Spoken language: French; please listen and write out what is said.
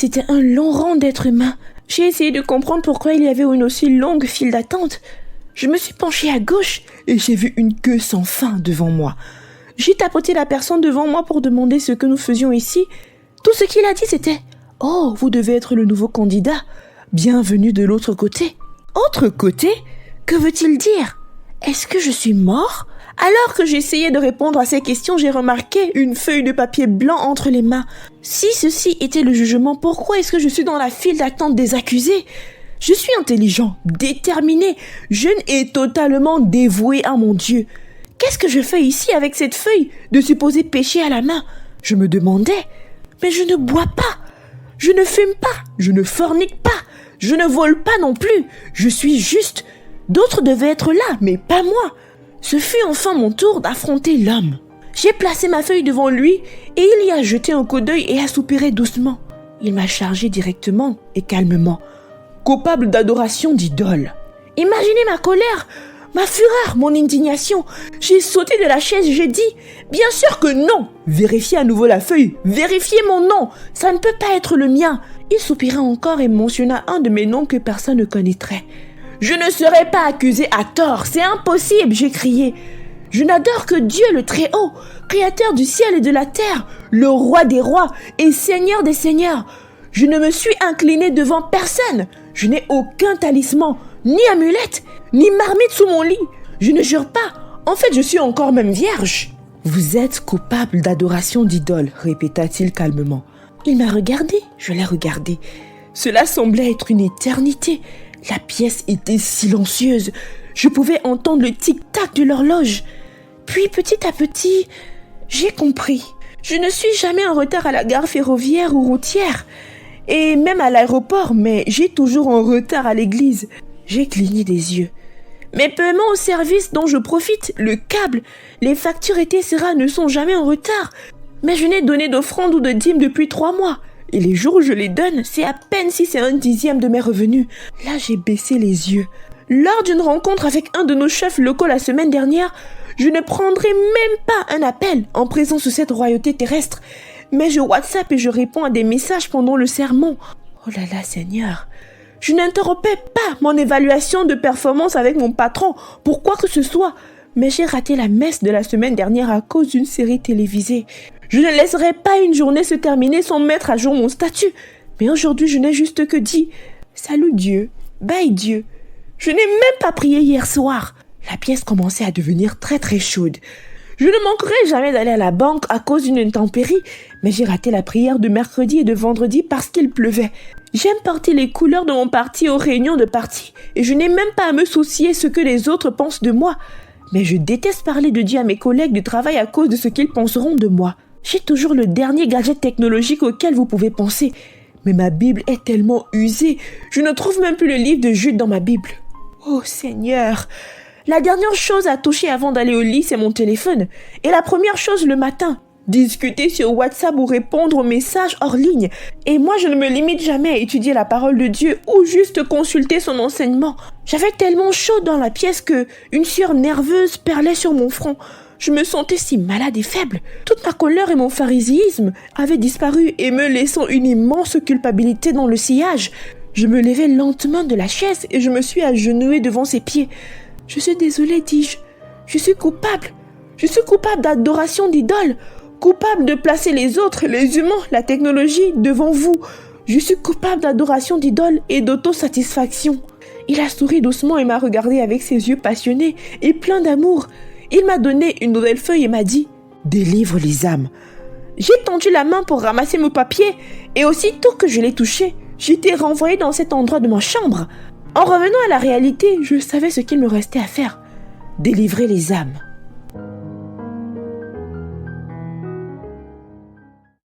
C'était un long rang d'êtres humains. J'ai essayé de comprendre pourquoi il y avait une aussi longue file d'attente. Je me suis penchée à gauche et j'ai vu une queue sans fin devant moi. J'ai tapoté la personne devant moi pour demander ce que nous faisions ici. Tout ce qu'il a dit, c'était « Oh, vous devez être le nouveau candidat. Bienvenue de l'autre côté. » Autre côté? Que veut-il dire? Est-ce que je suis mort? Alors que j'essayais de répondre à ces questions, j'ai remarqué une feuille de papier blanc entre les mains. Si ceci était le jugement, pourquoi est-ce que je suis dans la file d'attente des accusés? Je suis intelligent, déterminé, jeune et totalement dévoué à mon Dieu. Qu'est-ce que je fais ici avec cette feuille de supposé péché à la main? Je me demandais. Mais je ne bois pas, je ne fume pas, je ne fornique pas, je ne vole pas non plus. Je suis juste. D'autres devaient être là, mais pas moi. Ce fut enfin mon tour d'affronter l'homme. J'ai placé ma feuille devant lui et il y a jeté un coup d'œil et a soupiré doucement. Il m'a chargé directement et calmement. Coupable d'adoration d'idole. Imaginez ma colère, ma fureur, mon indignation. J'ai sauté de la chaise, j'ai dit « Bien sûr que non !» Vérifiez à nouveau la feuille, vérifiez mon nom, ça ne peut pas être le mien. Il soupira encore et mentionna un de mes noms que personne ne connaîtrait. Je ne serai pas accusé à tort, c'est impossible, j'ai crié. Je n'adore que Dieu le Très-Haut, créateur du ciel et de la terre, le roi des rois et seigneur des seigneurs. Je ne me suis incliné devant personne. Je n'ai aucun talisman, ni amulette, ni marmite sous mon lit. Je ne jure pas. En fait, je suis encore même vierge. Vous êtes coupable d'adoration d'idole, répéta-t-il calmement. Il m'a regardé, je l'ai regardé. Cela semblait être une éternité. La pièce était silencieuse. Je pouvais entendre le tic-tac de l'horloge. Puis petit à petit, j'ai compris. Je ne suis jamais en retard à la gare ferroviaire ou routière. Et même à l'aéroport, mais j'ai toujours en retard à l'église. J'ai cligné des yeux. Mes paiements au service dont je profite, le câble, les factures etc. ne sont jamais en retard. Mais je n'ai donné d'offrande ou de dîme depuis 3 mois. Et les jours où je les donne, c'est à peine si c'est 1/10 de mes revenus. Là, j'ai baissé les yeux. Lors d'une rencontre avec un de nos chefs locaux la semaine dernière, je ne prendrai même pas un appel en présence de cette royauté terrestre. Mais je WhatsApp et je réponds à des messages pendant le sermon. Oh là là, Seigneur. Je n'interrompais pas mon évaluation de performance avec mon patron pour quoi que ce soit. Mais j'ai raté la messe de la semaine dernière à cause d'une série télévisée. Je ne laisserai pas une journée se terminer sans mettre à jour mon statut. Mais aujourd'hui, je n'ai juste que dit « Salut Dieu, bye Dieu ». Je n'ai même pas prié hier soir. La pièce commençait à devenir très très chaude. Je ne manquerai jamais d'aller à la banque à cause d'une intempérie, mais j'ai raté la prière de mercredi et de vendredi parce qu'il pleuvait. J'aime porter les couleurs de mon parti aux réunions de parti et je n'ai même pas à me soucier ce que les autres pensent de moi. Mais je déteste parler de Dieu à mes collègues de travail à cause de ce qu'ils penseront de moi. J'ai toujours le dernier gadget technologique auquel vous pouvez penser. Mais ma Bible est tellement usée, je ne trouve même plus le livre de Jude dans ma Bible. Oh Seigneur! La dernière chose à toucher avant d'aller au lit, c'est mon téléphone. Et la première chose le matin, discuter sur WhatsApp ou répondre aux messages hors ligne. Et moi, je ne me limite jamais à étudier la parole de Dieu ou juste consulter son enseignement. J'avais tellement chaud dans la pièce que une sueur nerveuse perlait sur mon front. Je me sentais si malade et faible. Toute ma colère et mon phariséisme avaient disparu et me laissant une immense culpabilité dans le sillage. Je me levai lentement de la chaise et je me suis agenouillée devant ses pieds. « Je suis désolée, dis-je. Je suis coupable. Je suis coupable d'adoration d'idole. Coupable de placer les autres, les humains, la technologie devant vous. Je suis coupable d'adoration d'idole et d'autosatisfaction. » Il a souri doucement et m'a regardé avec ses yeux passionnés et pleins d'amour. Il m'a donné une nouvelle feuille et m'a dit « Délivre les âmes ». J'ai tendu la main pour ramasser mon papier et aussitôt que je l'ai touché, j'ai été renvoyée dans cet endroit de ma chambre. En revenant à la réalité, je savais ce qu'il me restait à faire. Délivrer les âmes.